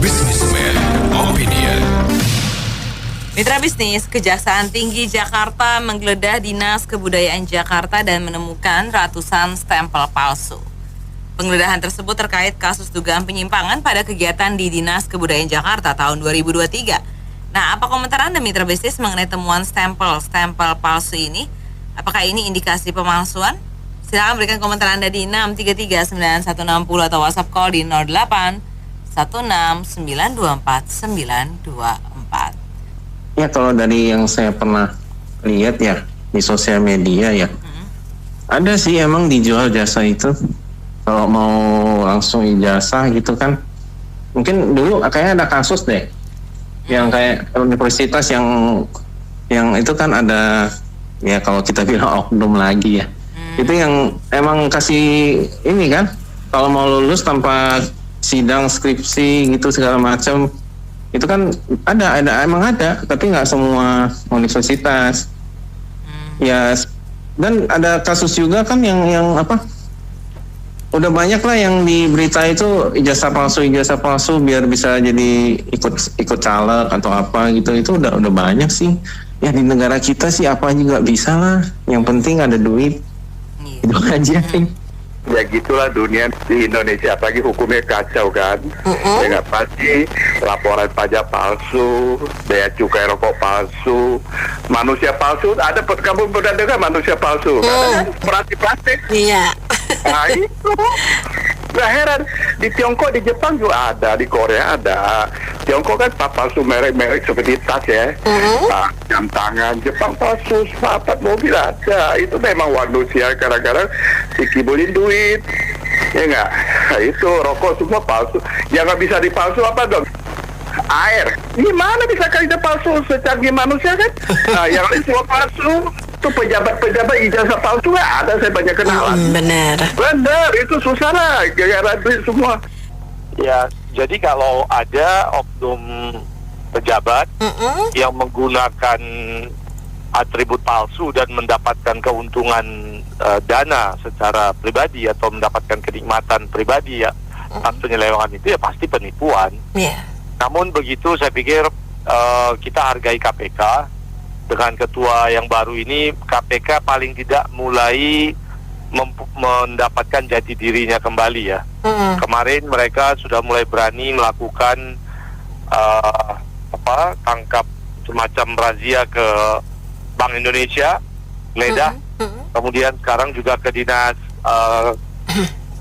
Businessman Opinion. Mitra bisnis, Kejaksaan Tinggi Jakarta menggeledah Dinas Kebudayaan Jakarta dan menemukan ratusan stempel palsu. Penggeledahan tersebut terkait kasus dugaan penyimpangan pada kegiatan di Dinas Kebudayaan Jakarta tahun 2023. Nah, apa komentar Anda mitra bisnis mengenai temuan stempel palsu ini? Apakah ini indikasi pemalsuan? Silakan berikan komentar Anda di 6339160 atau WhatsApp call di 08 16924 Ya, kalau dari yang saya pernah lihat ya di sosial media ya, ada sih emang dijual jasa itu. Kalau mau langsung ijazah gitu kan, mungkin dulu kayaknya ada kasus deh, yang kayak universitas yang itu kan ada ya, kalau kita bilang oknum lagi ya, itu yang emang kasih ini kan, kalau mau lulus tanpa sidang skripsi gitu segala macam, itu kan emang ada, tapi nggak semua universitas. Ya, dan ada kasus juga kan yang apa, udah banyak lah yang di berita itu ijazah palsu biar bisa jadi ikut caleg atau apa gitu. Itu udah banyak sih ya di negara kita sih, apa juga bisa lah, yang penting ada duit. Itu aja sih. Ya gitulah dunia di Indonesia, apalagi hukumnya kacau kan. Ya nggak pasti, laporan pajak palsu, bea cukai rokok palsu, manusia palsu. Ada, kamu pernah dengar manusia palsu? Kan plastik. Iya. Nah itu, nggak heran. Di Tiongkok, di Jepang juga ada, di Korea ada. Tiongkok kan palsu merek-merek seperti tas ya, jam tangan. Jepang palsu, sepatu, mobil ada. Itu memang manusia kadang-kadang si kibulin duit, ya nggak? Nah, itu rokok semua palsu. Yang nggak bisa dipalsu apa dong? Air. Gimana bisa kita palsu secanggih manusia kan? Nah, yang lain semua palsu. Itu pejabat ijazah palsu nggak ada, saya banyak kenalan. Benar, itu susah lah, gara-gara duit semua. Ya, jadi kalau ada oknum pejabat yang menggunakan atribut palsu dan mendapatkan keuntungan dana secara pribadi atau mendapatkan kenikmatan pribadi ya, atau penyelewengan itu ya pasti penipuan. Namun begitu saya pikir kita hargai KPK. Dengan ketua yang baru ini, KPK paling tidak mulai mendapatkan jati dirinya kembali ya. Kemarin mereka sudah mulai berani melakukan tangkap semacam razia ke Bank Indonesia, geledah. Kemudian sekarang juga ke Dinas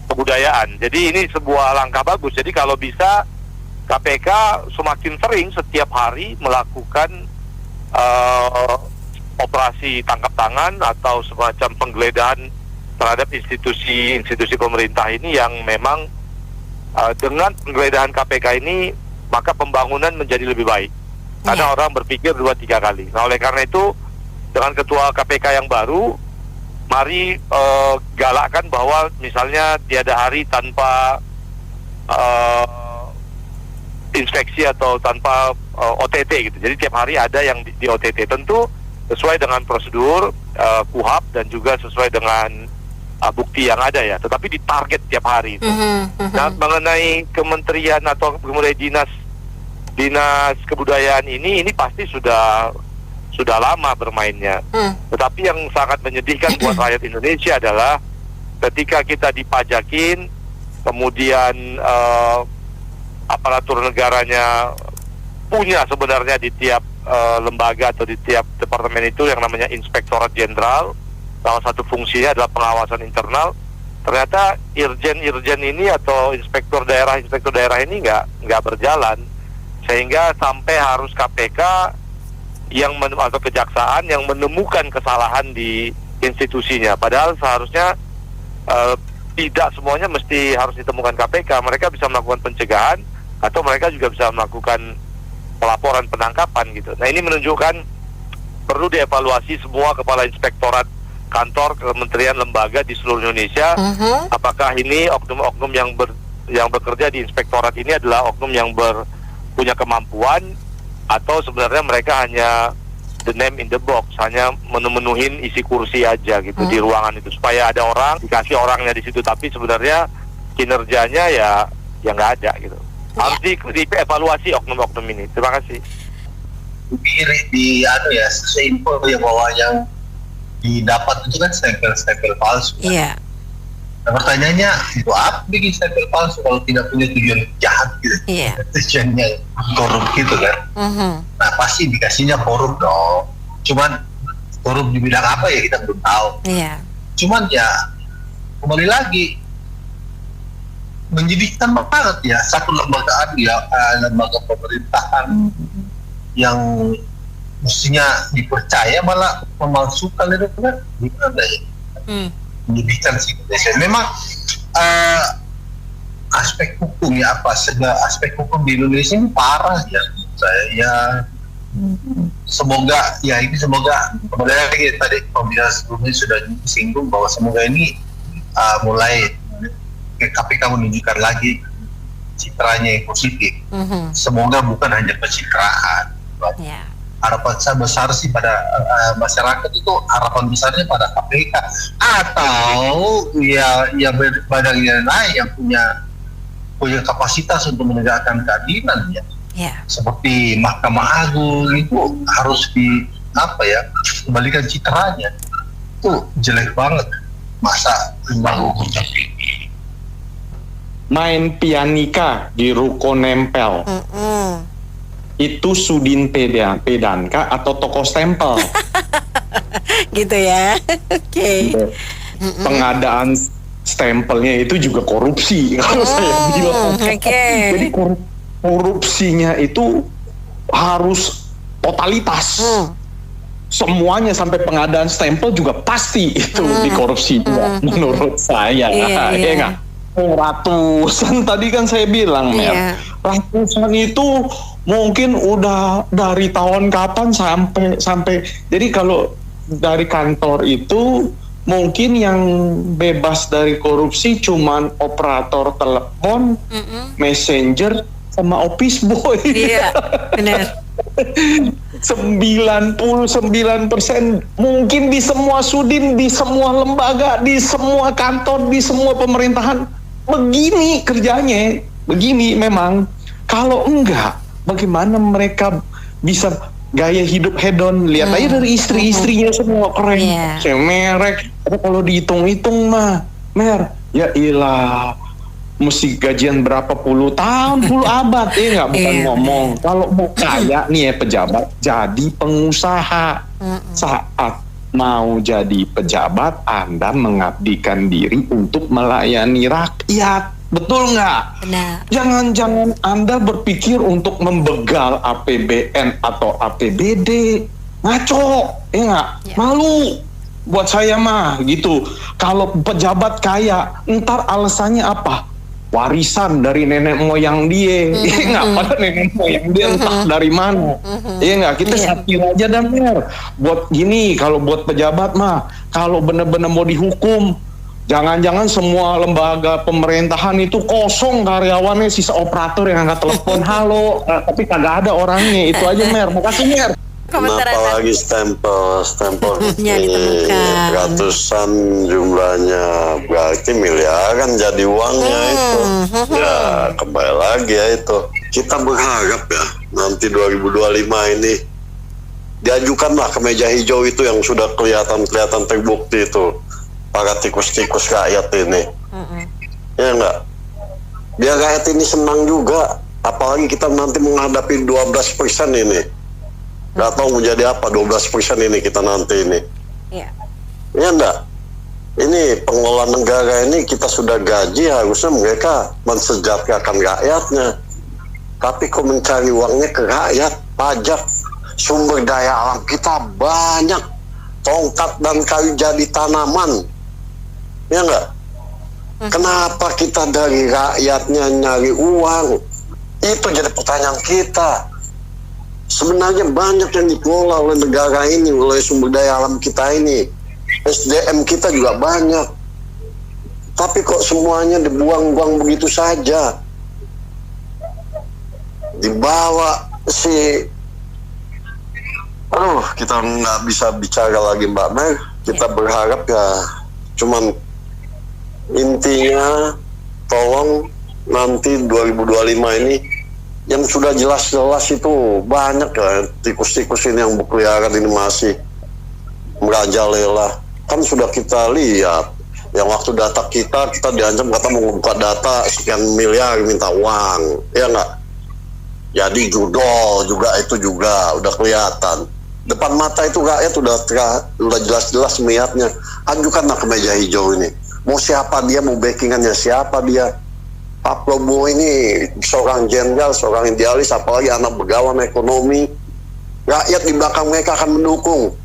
Kebudayaan. Jadi ini sebuah langkah bagus. Jadi kalau bisa KPK semakin sering setiap hari melakukan operasi tangkap tangan atau semacam penggeledahan terhadap institusi pemerintah ini yang memang dengan penggeledahan KPK ini maka pembangunan menjadi lebih baik karena orang berpikir 2-3 kali. Nah, oleh karena itu dengan ketua KPK yang baru, mari galakkan bahwa misalnya tiada hari tanpa inspeksi atau tanpa OTT gitu. Jadi tiap hari ada yang di OTT, tentu sesuai dengan prosedur KUHAP dan juga sesuai dengan bukti yang ada ya. Tetapi ditarget tiap hari itu. Nah, mengenai kementerian atau kemudian dinas kebudayaan ini pasti sudah lama bermainnya. Tetapi yang sangat menyedihkan buat rakyat Indonesia adalah ketika kita dipajakin, kemudian aparatur negaranya punya sebenarnya di tiap lembaga atau di tiap departemen itu yang namanya Inspektorat Jenderal. Salah satu fungsinya adalah pengawasan internal. Ternyata irjen ini atau inspektur daerah ini nggak berjalan, sehingga sampai harus KPK atau kejaksaan yang menemukan kesalahan di institusinya. Padahal seharusnya tidak semuanya mesti harus ditemukan KPK. Mereka bisa melakukan pencegahan atau mereka juga bisa melakukan pelaporan penangkapan gitu. Nah, ini menunjukkan perlu dievaluasi semua kepala inspektorat kantor kementerian lembaga di seluruh Indonesia. Apakah ini oknum-oknum yang bekerja di inspektorat ini adalah oknum yang punya kemampuan atau sebenarnya mereka hanya the name in the box, hanya memenuhin isi kursi aja gitu di ruangan itu, supaya ada orang, dikasih orangnya di situ, tapi sebenarnya kinerjanya ya nggak ada gitu. Harus dievaluasi oknum-oknum ini. Terima kasih. Seinfo ya bahwa yang didapat itu kan stempel palsu. Iya. Nah, pertanyaannya, itu apa bikin stempel palsu kalau tidak punya tujuan jahat gitu? Iya. Tujuannya korup gitu kan? Nah, pasti dikasihnya korup dong. Cuman korup di bidang apa ya kita belum tahu. Iya. Cuman ya kembali lagi menyedihkan banget ya, satu lembagaan lembaga pemerintahan yang mestinya dipercaya malah memalsukan itu kan, gimana ya? Menyedihkan sih. Memang aspek hukum ya, aspek hukum di Indonesia ini parah ya. Semoga kembali lagi tadi pembicaraan sebelumnya sudah disinggung bahwa semoga ini mulai KPK menunjukkan lagi citranya yang positif. Semoga bukan hanya pencitraan. Harapan saya besar sih pada masyarakat itu, harapan besarnya pada KPK atau ya badan yang lain yang punya kapasitas untuk menegakkan keadilan ya. Seperti Mahkamah Agung itu harus kembalikan citranya. Itu jelek banget masa lembaga hukum tertinggi. Main pianika di ruko nempel. Itu Sudin Pedanka atau toko stempel. Gitu ya. Oke. Pengadaan stempelnya itu juga korupsi kalau saya bilang. Jadi korupsinya itu harus totalitas. Semuanya sampai pengadaan stempel juga pasti itu dikorupsi juga menurut saya. Iya. Ratusan tadi kan saya bilang, ratusan itu mungkin udah dari tahun kapan sampai jadi kalau dari kantor itu mungkin yang bebas dari korupsi cuman operator telepon, messenger sama office boy. Iya, benar. 99% mungkin di semua sudin, di semua lembaga, di semua kantor, di semua pemerintahan begini kerjanya, begini memang. Kalau enggak, bagaimana mereka bisa gaya hidup hedon? Lihat aja dari istri-istrinya semua keren, merek. Tapi kalau dihitung-hitung mah, ya ilah, mesti gajian berapa puluh tahun, puluh abad, ya nggak, bukan ngomong. Kalau mau kaya nih ya pejabat, jadi pengusaha. Saat mau jadi pejabat, Anda mengabdikan diri untuk melayani rakyat. Betul nggak? Benar. Jangan Anda berpikir untuk membegal APBN atau APBD. Ngaco, ya nggak? Malu buat saya mah gitu. Kalau pejabat kaya, ntar alasannya apa? Warisan dari nenek moyang dia, nggak, pada nenek moyang dia entah dari mana, nggak, kita satir aja dan buat gini. Kalau buat pejabat mah, kalau bener-bener mau dihukum, jangan-jangan semua lembaga pemerintahan itu kosong karyawannya, sisa operator yang angkat telepon, halo, tapi kagak ada orangnya. Itu aja makasih Kenapa lagi stempel ini ratusan jumlahnya, berarti miliaran jadi uangnya itu. Ya kembali lagi ya itu. Kita berharap ya nanti 2025 ini diajukanlah ke meja hijau itu yang sudah kelihatan terbukti itu para tikus-tikus rakyat ini. Ya enggak? Biar rakyat ini senang juga, apalagi kita nanti menghadapi 12% ini. Gak tahu menjadi apa 12% ini kita nanti ini. Iya enggak? Ini pengelola negara ini kita sudah gaji, harusnya mereka mensejahterakan rakyatnya. Tapi kok mencari uangnya ke rakyat, pajak. Sumber daya alam kita banyak, tongkat dan kayu jadi tanaman. Ya enggak? Kenapa kita dari rakyatnya nyari uang? Itu jadi pertanyaan kita. Sebenarnya banyak yang dikelola oleh negara ini, oleh sumber daya alam kita ini. SDM kita juga banyak. Tapi kok semuanya dibuang-buang begitu saja? Dibawa kita nggak bisa bicara lagi Mbak Mer. Kita berharap ya, cuman intinya tolong nanti 2025 ini yang sudah jelas-jelas itu banyak ya, tikus-tikus ini yang berkeliaran ini masih merajalela. Kan sudah kita lihat, yang waktu data kita diancam kata mau membuka data sekian miliar minta uang, ya nggak? Jadi judol juga itu juga udah kelihatan. Depan mata itu rakyat udah jelas-jelas niatnya. Ajukanlah ke meja hijau ini. Mau siapa dia, mau backingannya siapa dia. Pak Prabowo ini seorang jenderal, seorang idealis, apalagi anak begawan ekonomi. Rakyat di belakang mereka akan mendukung.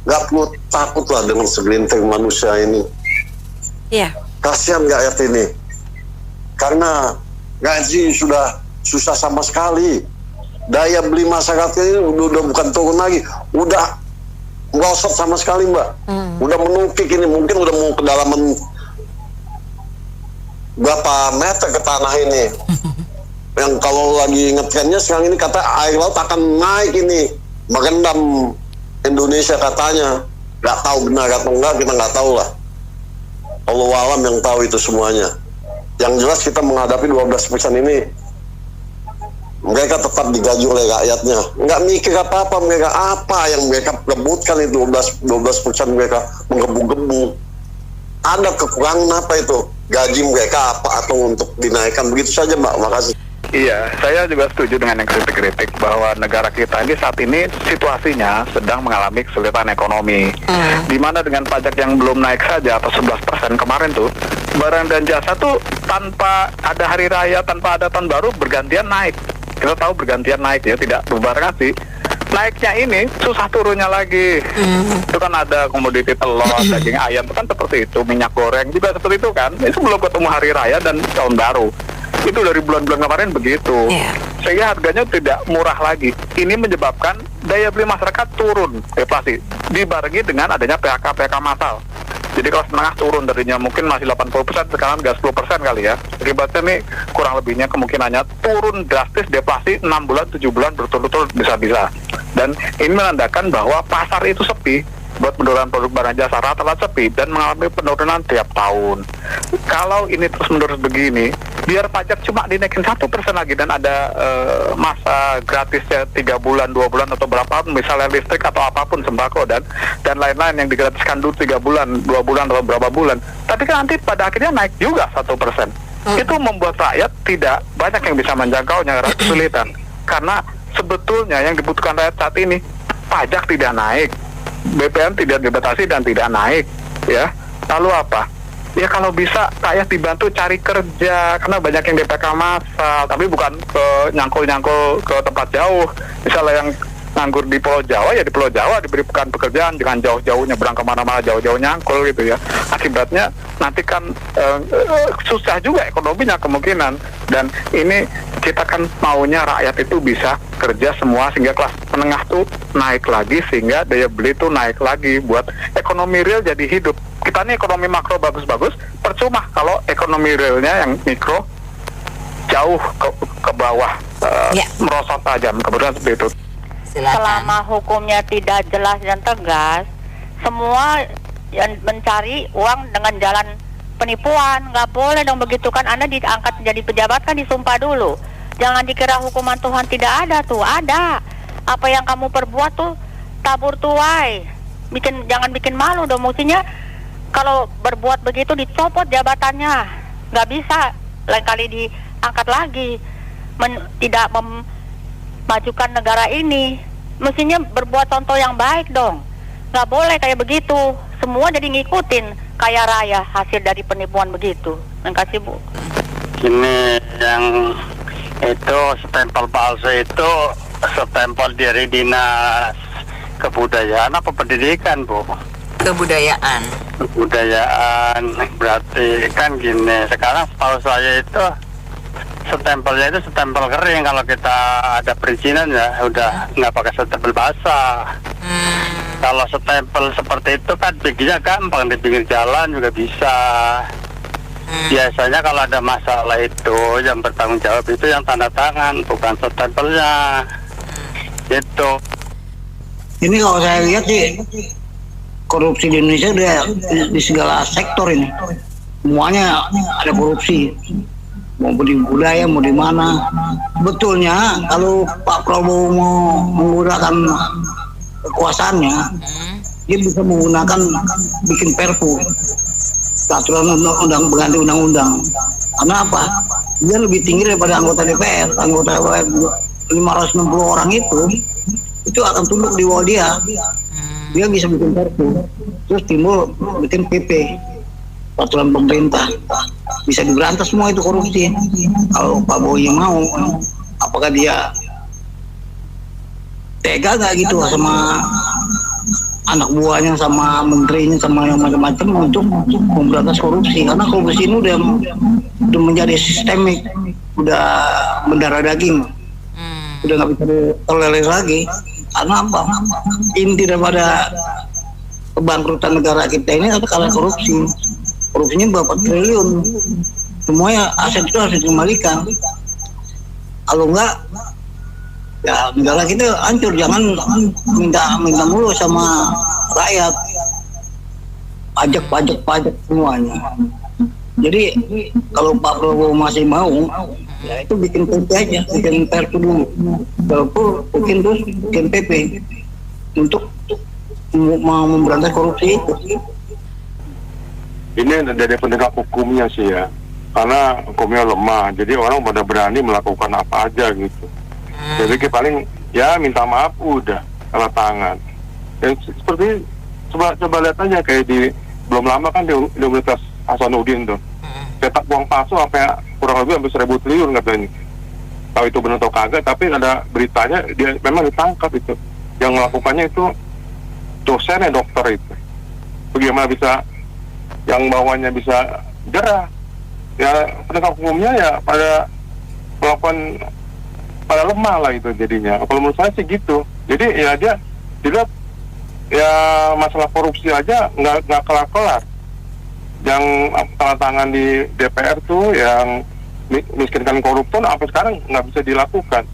Gak perlu takut lah dengan segelintir manusia ini. Iya. Kasihan rakyat ini. Karena gaji sudah susah sama sekali. Daya beli masyarakat ini udah bukan turun lagi. Udah merosot sama sekali, Mbak. Udah menukik ini, mungkin udah mau kedalaman berapa meter ke tanah ini. Yang kalau lagi ngetrennya sekarang ini kata air laut akan naik ini, merendam Indonesia katanya. Nggak tahu benar atau enggak, kita nggak tahu lah. Allah alam yang tahu itu semuanya. Yang jelas kita menghadapi 12% ini, mereka tetap digaji oleh rakyatnya. Nggak mikir apa-apa mereka, apa yang mereka rebutkan itu 12% mereka menggebu-gebu. Ada kekurangan apa itu? Gaji mereka apa atau untuk dinaikkan, begitu saja, Mbak. Makasih. Iya, saya juga setuju dengan yang kritik-kritik bahwa negara kita ini saat ini situasinya sedang mengalami kesulitan ekonomi. Di mana dengan pajak yang belum naik saja atau 11% kemarin tuh, barang dan jasa tuh tanpa ada hari raya, tanpa ada tahun baru bergantian naik. Kita tahu bergantian naik ya, tidak berbarengan sih. Naiknya ini susah turunnya lagi. Itu kan ada komoditi telur, daging ayam itu kan seperti itu, minyak goreng juga seperti itu kan. Itu belum ketemu hari raya dan tahun baru. Itu dari bulan-bulan kemarin begitu. Sehingga harganya tidak murah lagi. Ini menyebabkan daya beli masyarakat turun, deflasi. Dibarengi dengan adanya PHK massal. Jadi kelas menengah turun darinya mungkin masih 80%, sekarang udah 10% kali ya. Akibatnya nih kurang lebihnya kemungkinannya turun drastis, deflasi 6 bulan, 7 bulan berturut-turut bisa-bisa. Dan ini menandakan bahwa pasar itu sepi buat penurunan produk barang jasa, rata-rata sepi dan mengalami penurunan tiap tahun. Kalau ini terus-menerus begini, biar pajak cuma dinaikin 1% lagi dan ada masa gratisnya 3 bulan, 2 bulan atau berapa, misalnya listrik atau apapun, sembako dan lain-lain yang digratiskan dulu 3 bulan, 2 bulan atau berapa bulan. Tapi kan nanti pada akhirnya naik juga 1%. Itu membuat rakyat tidak banyak yang bisa menjangkaunya, kesulitan. Karena sebetulnya yang dibutuhkan rakyat saat ini, pajak tidak naik, BPN tidak dibatasi dan tidak naik, ya. Lalu apa? Ya kalau bisa rakyat dibantu cari kerja, karena banyak yang DPK massal, tapi bukan ke nyangkul-nyangkul ke tempat jauh. Misalnya yang nganggur di Pulau Jawa, ya di Pulau Jawa diberikan pekerjaan, dengan jauh-jauh nyebrang kemana-mana, jauh-jauh nyangkul gitu ya. Akibatnya nanti kan susah juga ekonominya kemungkinan. Dan ini kita kan maunya rakyat itu bisa kerja semua sehingga kelas menengah tuh naik lagi, sehingga daya beli tuh naik lagi buat ekonomi real jadi hidup. Kita nih ekonomi makro bagus-bagus, percuma kalau ekonomi realnya yang mikro jauh ke bawah, merosot tajam, kemudian seperti itu. Silakan. Selama hukumnya tidak jelas dan tegas, semua yang mencari uang dengan jalan penipuan. Nggak boleh dong begitu kan. Anda diangkat jadi pejabat kan disumpah dulu. Jangan dikira hukuman Tuhan tidak ada tuh, ada. Apa yang kamu perbuat tuh tabur tuai. Jangan bikin malu dong. Mestinya kalau berbuat begitu dicopot jabatannya. Nggak bisa lain kali diangkat lagi. Tidak memajukan negara ini. Mestinya berbuat contoh yang baik dong. Nggak boleh kayak begitu. Semua jadi ngikutin kaya raya hasil dari penipuan begitu. Terima kasih, Bu. Ini yang itu stempel palsu itu stempel dari Dinas Kebudayaan apa Pendidikan, Bu? Kebudayaan. Kebudayaan, berarti kan gini, sekarang setahu saya itu stempelnya itu stempel kering. Kalau kita ada perizinan ya udah nggak pakai stempel basah. Kalau stempel seperti itu kan bikinnya gampang, di pinggir jalan juga bisa. Biasanya kalau ada masalah itu yang bertanggung jawab itu yang tanda tangan, bukan stempelnya. Gitu. Ini kalau saya lihat sih korupsi di Indonesia udah di segala sektor ini. Semuanya ada korupsi. mau di budaya, mau di mana. Betulnya kalau Pak Prabowo mau menggunakan kekuasaannya, dia bisa menggunakan bikin perpu, peraturan undang pengganti undang-undang. Karena apa? Dia lebih tinggi daripada anggota DPR. Anggota DPR 560 orang itu akan tunduk di bawah dia. Dia bisa bikin perpu, terus timbul bikin PP, peraturan pemerintah, bisa diberantas semua itu korupsi. Kalau Pak Boy mau, apakah dia tega nggak gitu sama anak buahnya, sama menterinya, sama yang macam-macam untuk memberantas korupsi? Karena korupsi ini udah menjadi sistemik, udah mendarah daging, udah nggak bisa ditolerir lagi. Karena apa? Inti daripada kebangkrutan negara kita ini adalah karena korupsi. Korupsinya berapa triliun, semuanya aset itu harus dikembalikan. Kalau enggak, ya negara kita hancur. Jangan minta mulu sama rakyat, pajak semuanya. Jadi kalau Pak Prabowo masih mau, ya itu bikin PP aja, bikin perpu dulu, baru bikin PP untuk memberantas korupsi itu. Ini dari penegak hukumnya sih ya, karena hukumnya lemah, jadi orang pada berani melakukan apa aja gitu. Jadi paling ya minta maaf udah salah tangan. Dan seperti coba lihat aja kayak di belum lama kan di Universitas Hasanuddin tuh, cetak uang palsu sampai kurang lebih hampir 1.000 triliun katanya. Tahu itu benar atau kagak, tapi ada beritanya dia memang ditangkap itu. Yang melakukannya itu dosennya, dokter itu. Bagaimana bisa yang bawahnya bisa jerah? Ya penegak hukumnya ya pada melakukan pada lemah lah itu jadinya. Kalau menurut saya sih gitu. Jadi ya dia dilihat ya masalah korupsi aja nggak kelar-kelar. Yang tanda tangan di DPR tuh yang miskinkan koruptor apa sekarang nggak bisa dilakukan.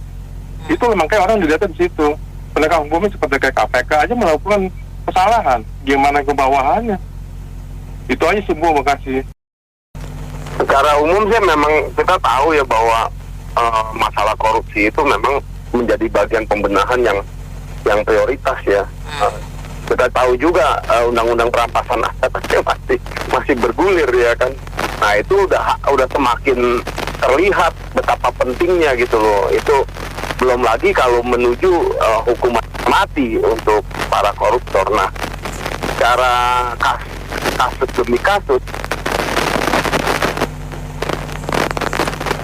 Itu memang kayak orang dilihatnya di situ. Penegak hukumnya seperti kayak KPK aja melakukan kesalahan. Gimana ke bawahannya? Itu aja semua. Makasih. Secara umum sih memang kita tahu ya bahwa masalah korupsi itu memang menjadi bagian pembenahan yang prioritas ya. Kita tahu juga undang-undang perampasan aset masih bergulir ya kan. Nah itu udah semakin terlihat betapa pentingnya gitu loh. Itu belum lagi kalau menuju hukuman mati untuk para koruptor. Nah secara kasus demi kasus.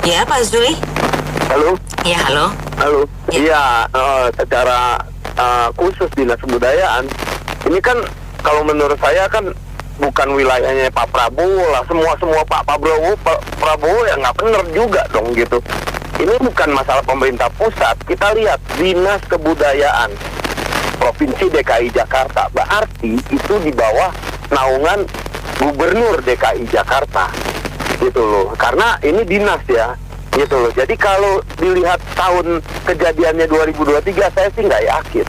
Ya Pak Zuli. Halo. Ya halo. Halo. Iya, secara khusus Dinas Kebudayaan ini kan kalau menurut saya kan bukan wilayahnya Pak Prabowo lah. Semua Pak Prabowo ya nggak bener juga dong gitu. Ini bukan masalah pemerintah pusat. Kita lihat Dinas Kebudayaan Provinsi DKI Jakarta, berarti itu di bawah naungan Gubernur DKI Jakarta gitu loh. Karena ini dinas ya gitu loh. Jadi kalau dilihat tahun kejadiannya 2023, saya sih nggak yakin.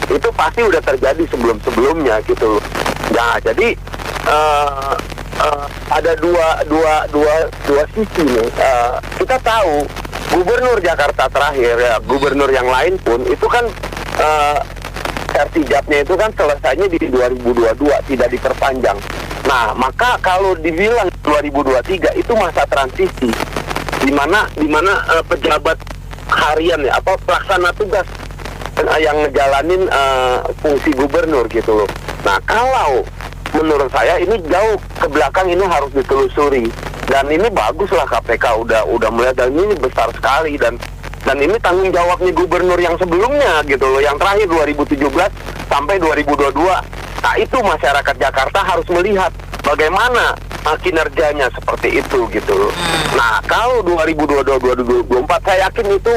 Itu pasti udah terjadi sebelum-sebelumnya gitu loh. Nah, jadi ada dua sisi nih. Kita tahu Gubernur Jakarta terakhir ya, gubernur yang lain pun itu kan sertijabnya itu kan selesainya di 2022, tidak diperpanjang. Nah, maka kalau dibilang 2023 itu masa transisi di mana pejabat harian ya apa pelaksana tugas yang ngejalanin fungsi gubernur gitu loh. Nah, kalau menurut saya ini jauh ke belakang, ini harus ditelusuri. Dan ini bagus lah KPK udah melihat, dan ini besar sekali dan ini tanggung jawabnya gubernur yang sebelumnya gitu loh, yang terakhir 2017 sampai 2022. Nah, itu masyarakat Jakarta harus melihat bagaimana kinerjanya seperti itu gitu loh. Nah, kalau 2022-2024 saya yakin itu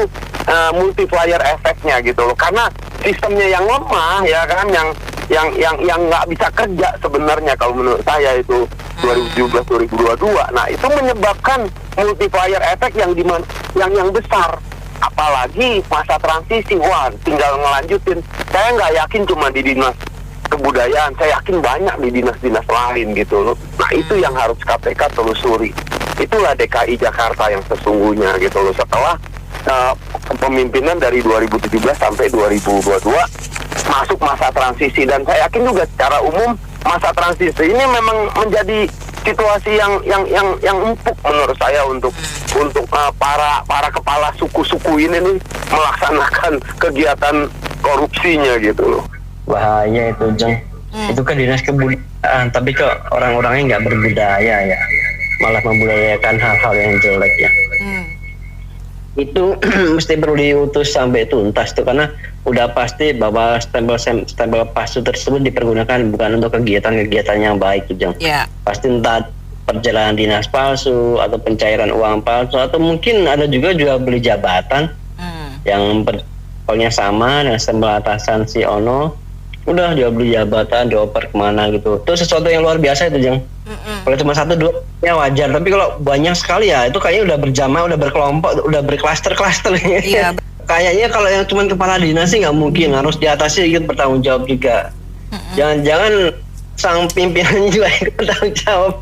multiplier efeknya gitu loh, karena sistemnya yang lemah ya kan, yang nggak bisa kerja sebenarnya kalau menurut saya itu 2017-2022. Nah, itu menyebabkan multiplier efek yang besar. Apalagi masa transisi, wah tinggal ngelanjutin. Saya nggak yakin cuma di Dinas Kebudayaan, saya yakin banyak di dinas-dinas lain gitu loh. Nah, itu yang harus KPK telusuri. Itulah DKI Jakarta yang sesungguhnya gitu loh. Setelah kepemimpinan dari 2017 sampai 2022 masuk masa transisi, dan saya yakin juga secara umum masa transisi ini memang menjadi situasi yang empuk menurut saya untuk para kepala suku-suku ini nih melaksanakan kegiatan korupsinya gitu loh. Bahaya itu, Jeng. Itu kan dinas kebudayaan, tapi kok orang-orangnya nggak berbudaya ya, malah membudayakan hal-hal yang jelek ya. Itu mesti perlu diutus sampai tuntas tuh, karena udah pasti bahwa stempel palsu tersebut dipergunakan bukan untuk kegiatan-kegiatan yang baik tuh, Jeng. Pasti entah perjalanan dinas palsu atau pencairan uang palsu, atau mungkin ada juga jual beli jabatan yang pokoknya sama dengan stempel atasan si Ono, udah jual beli jabatan dioper kemana gitu. Itu sesuatu yang luar biasa itu, Jeng. Kalau cuma 1-2 ya wajar, tapi kalau banyak sekali ya itu kayaknya udah berjamaah, udah berkelompok, udah berklaster-klaster. Iya. Kayaknya kalau yang cuma kepala dinas sih nggak mungkin, harus diatasi ikut bertanggung jawab juga. Jangan-jangan sang pimpinannya juga ikut bertanggung jawab.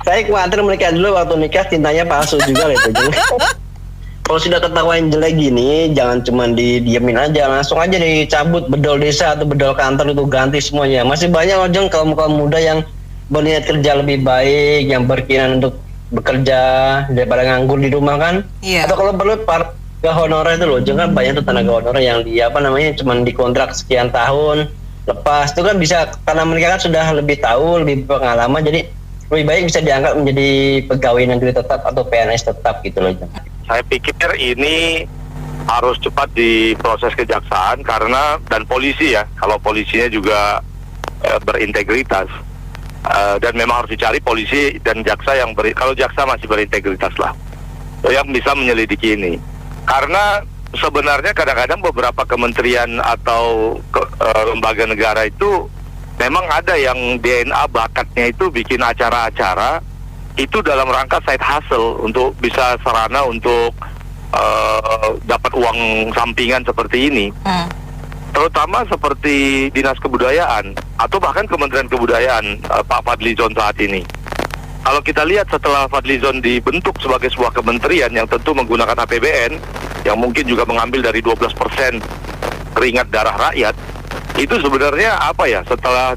Saya khawatir mereka dulu waktu nikah cintanya palsu juga lah itu. Kalau sudah ketahuan jelek gini, jangan cuma didiemin aja, langsung aja dicabut bedol desa atau bedol kantor itu, ganti semuanya. Masih banyak orang kaum muda yang berniat kerja lebih baik, yang berkeinginan untuk bekerja daripada nganggur di rumah kan. Atau kalau perlu tenaga honorer itu loh, jangan banyak tuh tenaga honorer yang cuma dikontrak sekian tahun, lepas itu kan bisa, karena mereka kan sudah lebih tahu, lebih pengalaman, jadi lebih baik bisa diangkat menjadi pegawai negeri tetap atau PNS tetap gitu loh. Saya pikir ini harus cepat diproses kejaksaan dan polisi ya, kalau polisinya juga berintegritas. Dan memang harus dicari polisi dan jaksa kalau jaksa masih berintegritas lah, yang bisa menyelidiki ini. Karena sebenarnya kadang-kadang beberapa kementerian atau lembaga negara itu memang ada yang DNA bakatnya itu bikin acara-acara itu dalam rangka side hustle untuk bisa sarana untuk dapat uang sampingan seperti ini. Terutama seperti Dinas Kebudayaan atau bahkan Kementerian Kebudayaan Pak Fadlizon saat ini. Kalau kita lihat setelah Fadlizon dibentuk sebagai sebuah kementerian yang tentu menggunakan APBN, yang mungkin juga mengambil dari 12% keringat darah rakyat, itu sebenarnya apa ya, setelah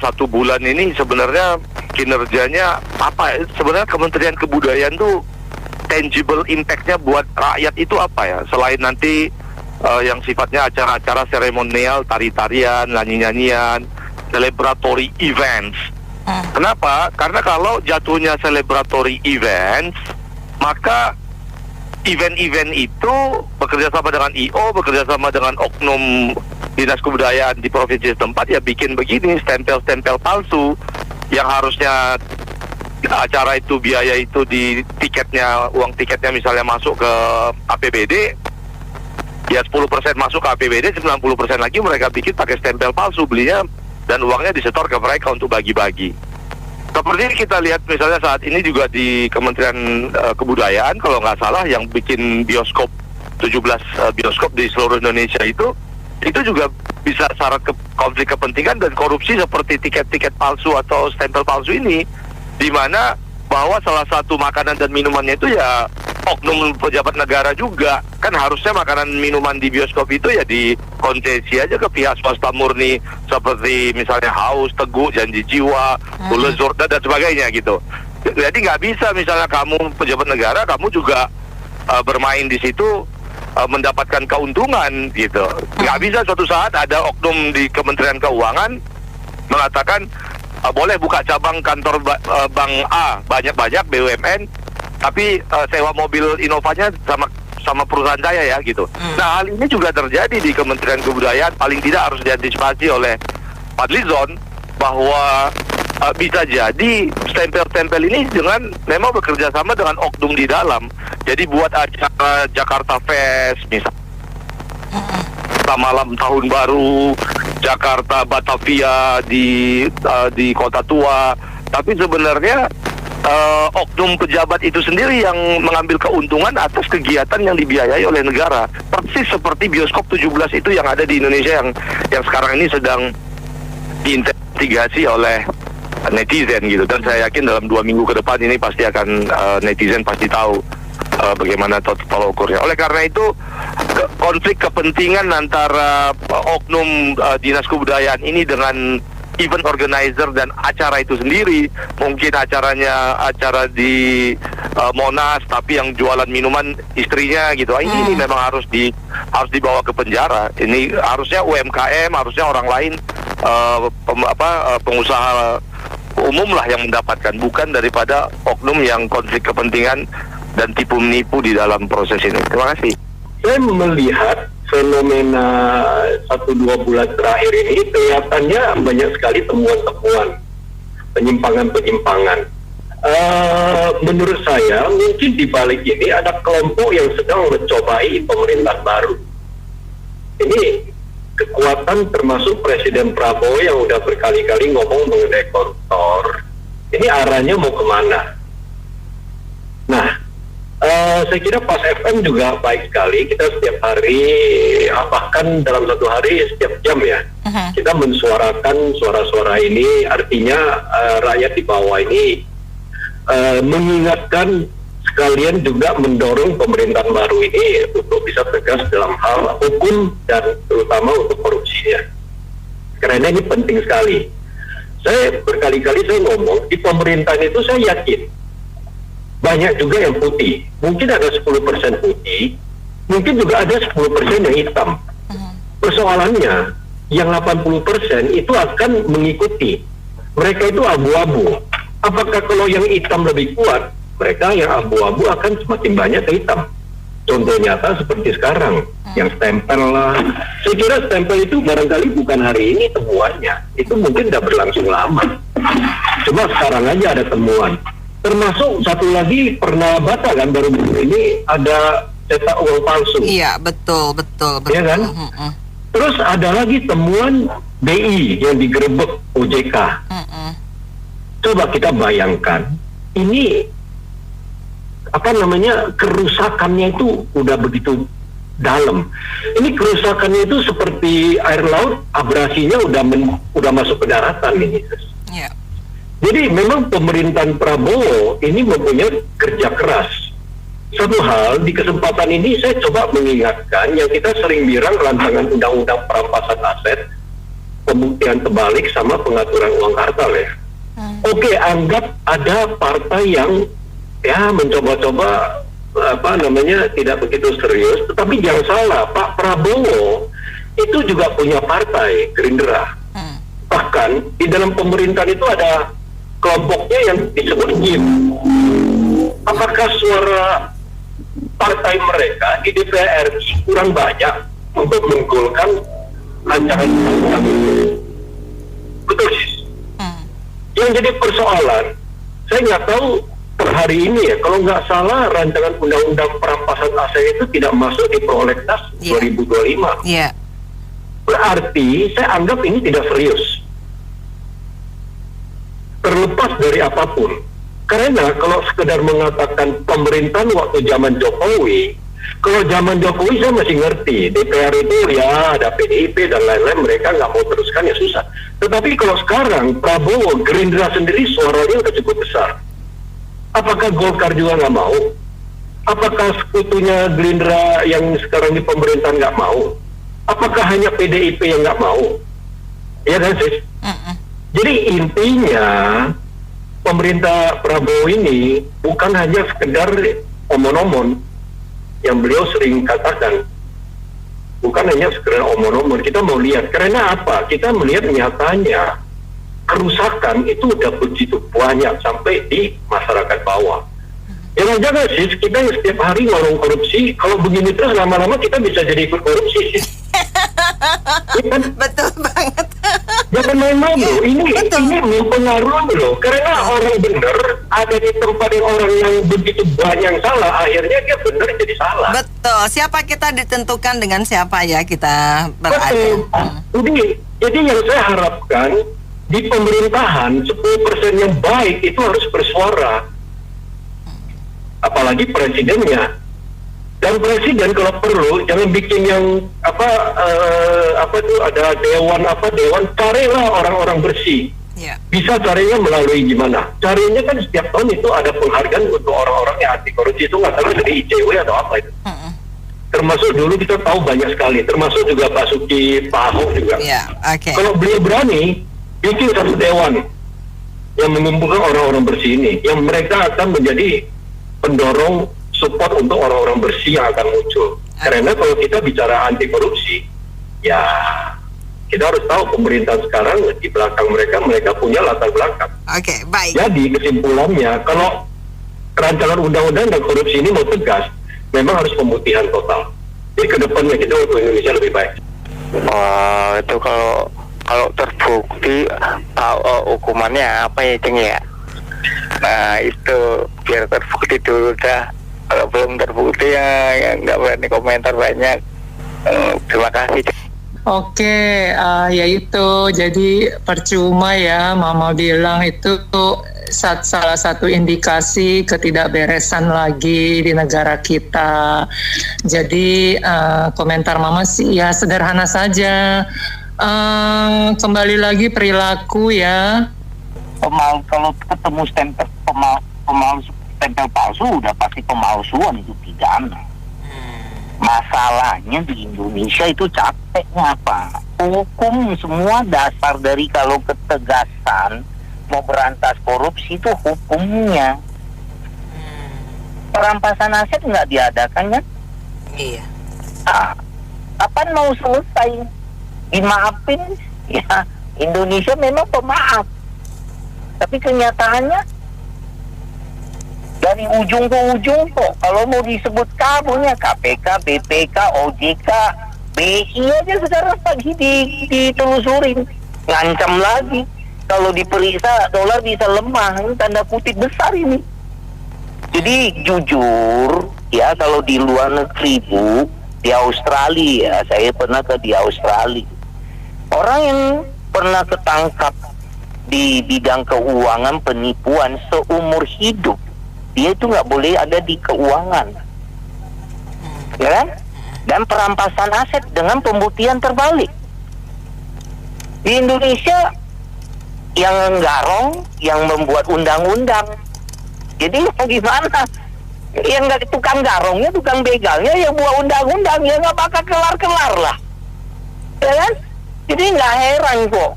1 bulan ini sebenarnya kinerjanya apa? Sebenarnya Kementerian Kebudayaan tuh tangible impact-nya buat rakyat itu apa ya? Selain nanti yang sifatnya acara-acara seremonial, tari-tarian, nyanyi-nyanyian, celebratory events. Kenapa? Karena kalau jatuhnya celebratory events, maka event-event itu bekerja sama dengan I.O., bekerja sama dengan oknum Dinas Kebudayaan di provinsi setempat, ya bikin begini, stempel-stempel palsu, yang harusnya acara itu, biaya itu di tiketnya, uang tiketnya misalnya masuk ke APBD, ya 10% masuk ke APBD, 90% lagi mereka bikin pakai stempel palsu belinya, dan uangnya disetor ke mereka untuk bagi-bagi. Seperti kita lihat misalnya saat ini juga di Kementerian Kebudayaan, kalau nggak salah yang bikin bioskop, 17 bioskop di seluruh Indonesia itu juga bisa syarat konflik kepentingan dan korupsi seperti tiket-tiket palsu atau stempel palsu ini, di mana bahwa salah satu makanan dan minumannya itu ya oknum pejabat negara juga. Kan harusnya makanan minuman di bioskop itu ya dikonsesi aja ke pihak swasta murni, seperti misalnya Haus, Teguh, Janji Jiwa, Bule Zorda dan sebagainya gitu. Jadi nggak bisa misalnya kamu pejabat negara, kamu juga bermain di situ mendapatkan keuntungan gitu. Nggak bisa suatu saat ada oknum di Kementerian Keuangan mengatakan boleh buka cabang kantor Bank A banyak-banyak BUMN, tapi sewa mobil Innovanya sama perusahaan saya ya gitu. Nah, hal ini juga terjadi di Kementerian Kebudayaan, paling tidak harus diantisipasi oleh Fadlizon, bahwa bisa jadi stempel-stempel ini dengan memang bekerja sama dengan oknum di dalam. Jadi buat acara Jakarta Fest misalnya, malam tahun baru Jakarta Batavia di Kota Tua, tapi sebenarnya oknum pejabat itu sendiri yang mengambil keuntungan atas kegiatan yang dibiayai oleh negara. Persis seperti bioskop 17 itu yang ada di Indonesia yang sekarang ini sedang diinvestigasi oleh netizen gitu. Dan saya yakin dalam 2 minggu ke depan ini pasti akan netizen pasti tahu bagaimana tolak ukurnya. Oleh karena itu konflik kepentingan antara oknum dinas kebudayaan ini dengan event organizer dan acara itu sendiri, mungkin acara di Monas tapi yang jualan minuman istrinya gitu, ini memang harus dibawa ke penjara. Ini harusnya UMKM, harusnya orang lain pengusaha umum lah yang mendapatkan, bukan daripada oknum yang konflik kepentingan dan tipu menipu di dalam proses ini. Terima kasih. Saya melihat fenomena 1-2 bulan terakhir ini kelihatannya banyak sekali temuan-temuan penyimpangan-penyimpangan. Menurut saya mungkin di balik ini ada kelompok yang sedang mencobai pemerintahan baru. Ini kekuatan termasuk Presiden Prabowo yang udah berkali-kali ngomong mengenai koruptor. Ini arahnya mau kemana? Nah, saya kira Pas FM juga baik sekali. Kita setiap hari, bahkan dalam satu hari setiap jam ya, kita mensuarakan suara-suara ini. Artinya rakyat di bawah ini mengingatkan, sekalian juga mendorong pemerintahan baru ini untuk bisa tegas dalam hal hukum dan terutama untuk korupsinya. Karena ini penting sekali. Saya berkali-kali saya ngomong di pemerintahan itu saya yakin banyak juga yang putih. Mungkin ada 10% putih, mungkin juga ada 10% yang hitam. Persoalannya, yang 80% itu akan mengikuti. Mereka itu abu-abu. Apakah kalau yang hitam lebih kuat, mereka yang abu-abu akan semakin banyak ke hitam. Contoh nyata seperti sekarang, yang stempel lah. Saya kira stempel itu barangkali bukan hari ini temuannya. Itu mungkin sudah berlangsung lama. Cuma sekarang aja ada temuan. Termasuk satu lagi pernah Bata kan baru ini ada cetak uang palsu. Iya, betul. Iya kan? Terus ada lagi temuan BI yang digerebek OJK. Coba kita bayangkan, ini kerusakannya itu udah begitu dalam. Ini kerusakannya itu seperti air laut, abrasinya udah masuk ke daratan ini. Yeah. Jadi memang pemerintahan Prabowo ini mempunyai kerja keras. Satu hal, di kesempatan ini saya coba mengingatkan yang kita sering bilang rancangan undang-undang perampasan aset, pembuktian terbalik sama pengaturan uang kartal ya. Oke, anggap ada partai yang mencoba-coba tidak begitu serius, tetapi jangan salah, Pak Prabowo itu juga punya partai Gerindra. Bahkan di dalam pemerintahan itu ada kelompoknya yang disebut GIM. Apakah suara partai mereka di DPR RI kurang banyak untuk menggolkan rancangan undang-undang itu? Betul sih. Yang jadi persoalan, saya nggak tahu per hari ini ya, kalau nggak salah rancangan undang-undang perampasan aset itu tidak masuk di prolegnas 2025. Berarti saya anggap ini tidak serius. Terlepas dari apapun, karena kalau sekedar mengatakan pemerintahan waktu zaman Jokowi, kalau zaman Jokowi saya masih ngerti, DPR itu ya ada PDIP dan lain-lain, mereka nggak mau teruskan ya susah. Tetapi kalau sekarang Prabowo, Gerindra sendiri suaranya udah cukup besar. Apakah Golkar juga nggak mau? Apakah sekutunya Gerindra yang sekarang di pemerintahan nggak mau? Apakah hanya PDIP yang nggak mau? Ya kan sis? Jadi intinya pemerintah Prabowo ini bukan hanya sekedar omon-omon yang beliau sering katakan, bukan hanya sekedar omon-omon. Kita mau lihat, karena apa? Kita melihat nyatanya kerusakan itu udah begitu banyak sampai di masyarakat bawah. Jangan-jangan sih kita yang setiap hari ngomong korupsi, kalau begini terus lama-lama kita bisa jadi ikut korupsi sih. Betul banget. Jangan main-main loh, ini mempengaruhi loh, karena orang benar ada di tempat yang orang yang begitu banyak salah, akhirnya dia benar jadi salah. Betul, siapa kita ditentukan dengan siapa ya kita berada. Betul. Jadi yang saya harapkan di pemerintahan 10% yang baik itu harus bersuara, apalagi presidennya. Dan presiden kalau perlu jangan bikin yang ada dewan carilah orang-orang bersih. Bisa carinya melalui gimana? Carinya kan setiap tahun itu ada penghargaan untuk orang-orang yang anti korupsi, itu nggak salah dari ICW atau apa itu. Termasuk dulu kita tahu banyak sekali, termasuk juga Pak Suki, Pak Ahok juga. Kalau beliau berani bikin satu dewan yang mengumpulkan orang-orang bersih ini, yang mereka akan menjadi pendorong support untuk orang-orang bersih yang akan muncul. Karena kalau kita bicara anti korupsi, ya kita harus tahu pemerintah sekarang di belakang mereka punya latar belakang. Baik. Jadi kesimpulannya, kalau rancangan undang-undang dan korupsi ini mau tegas, memang harus pemutihan total. Jadi ke depannya kita untuk Indonesia lebih baik. Itu kalau terbukti hukumannya apa ya, Ceng ya? Nah, itu biar terbukti dulu dah. Kalau belum terbukti ya nggak berani komentar banyak. Terima kasih. Oke, ya itu. Jadi percuma ya Mama bilang itu salah satu indikasi ketidakberesan lagi di negara kita. Jadi komentar Mama sih ya sederhana saja. Kembali lagi perilaku ya. Kalau ketemu stempel stempel palsu udah pasti pemalsuan, itu pidana. Masalahnya di Indonesia itu capeknya apa? Hukum semua dasar dari kalau ketegasan mau berantas korupsi itu hukumnya. Perampasan aset nggak diadakan kan? Iya. Kapan mau selesai? Dimaafin? Ya, Indonesia memang pemaaf. Tapi kenyataannya dari ujung ke ujung kok. Kalau mau disebut kamunya KPK, BPK, OJK, BI aja sekarang pagi ditelusurin. Ngancam lagi. Kalau diperiksa dolar bisa lemah. Ini tanda kutip besar ini. Jadi jujur ya, kalau di luar negeri Bu, di Australia, saya pernah di Australia. Orang yang pernah ketangkap di bidang keuangan penipuan seumur hidup, dia itu nggak boleh ada di keuangan, ya kan? Dan perampasan aset dengan pembuktian terbalik. Di Indonesia yang garong, yang membuat undang-undang. Jadi gimana? Yang nggak tukang garongnya, tukang begalnya yang buat undang-undang, ya nggak bakal kelar-kelar lah, ya kan? Jadi nggak heran kok.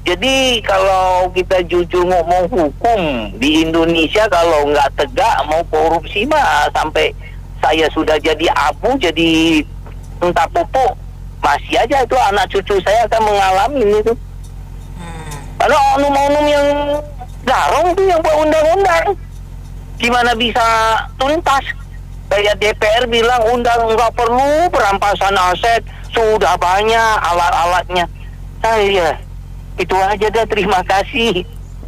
Jadi kalau kita jujur ngomong hukum di Indonesia, kalau nggak tegak mau korupsi mah sampai saya sudah jadi abu, jadi entah pupuk, masih aja itu anak cucu saya akan mengalami itu. Karena oknum-oknum yang garong itu yang buat undang-undang, gimana bisa tuntas? Kayak DPR bilang nggak perlu perampasan aset, sudah banyak alat-alatnya. Saya itu aja dah, terima kasih.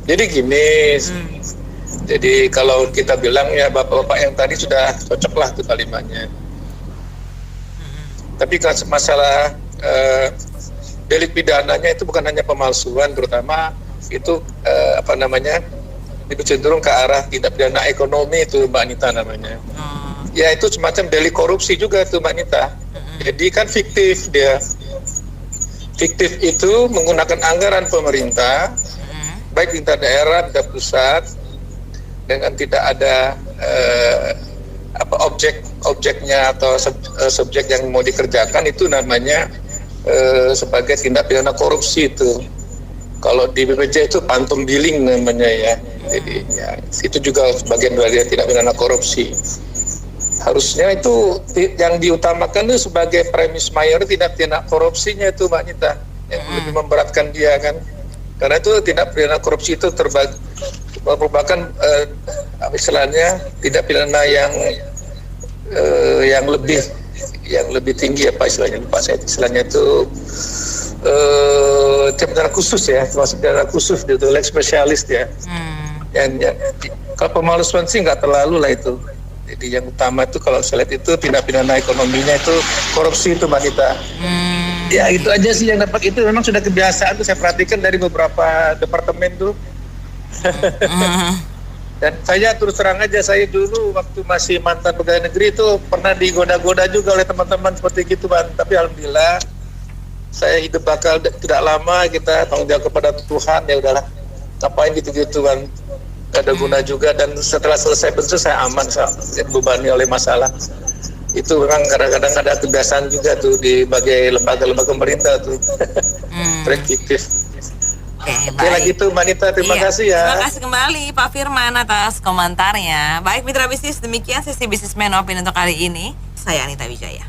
Jadi gini, jadi kalau kita bilang ya bapak-bapak yang tadi sudah cocok lah tuh kalimatnya. Tapi kalau masalah delik pidananya itu bukan hanya pemalsuan, terutama itu itu cenderung ke arah tindak pidana ekonomi itu Mbak Anita namanya. Ya itu semacam delik korupsi juga tuh Mbak Anita. Jadi kan fiktif dia. Fiktif itu menggunakan anggaran pemerintah, baik tingkat daerah, tingkat pusat, dengan tidak ada objeknya atau subjek yang mau dikerjakan, itu namanya sebagai tindak pidana korupsi itu. Kalau di BPJ itu phantom dealing namanya ya. Jadi ya, itu juga sebagian dari tindak pidana korupsi. Harusnya itu yang diutamakan itu sebagai premis mayor tindak pidana korupsinya itu Mbak Nita, yang lebih memberatkan dia kan, karena itu tindak pidana korupsi itu merupakan istilahnya tindak pidana yang lebih tinggi apa istilahnya, lupa saya istilahnya itu tindak pidana khusus ya, termasuk pidana khusus itu lex spesialis ya. Yang kalau pemalsuan sih nggak terlalu lah itu. Jadi yang utama itu kalau saya lihat itu tindak pidana ekonominya itu korupsi itu Mbak Nita. Ya itu aja sih yang dapat, itu memang sudah kebiasaan tuh saya perhatikan dari beberapa departemen tuh. Dan saya terus terang aja, saya dulu waktu masih mantan pegawai negeri itu pernah digoda-goda juga oleh teman-teman seperti gitu Bang. Tapi alhamdulillah saya hidup bakal tidak lama, kita tanggung jawab kepada Tuhan, ya udahlah. ngapain gitu-gituan, gak ada guna juga. Dan setelah selesai bentuk saya aman, saya dibebani oleh masalah. Itu memang kadang-kadang ada kebiasaan juga tuh di bagai lembaga-lembaga pemerintah tuh. Reaktif. Oke, lagi tuh Mbak Nita, terima kasih ya. Terima kasih kembali Pak Firman atas komentarnya. Baik mitra bisnis, demikian sesi Businessman Opinion untuk kali ini. Saya Anita Wijaya.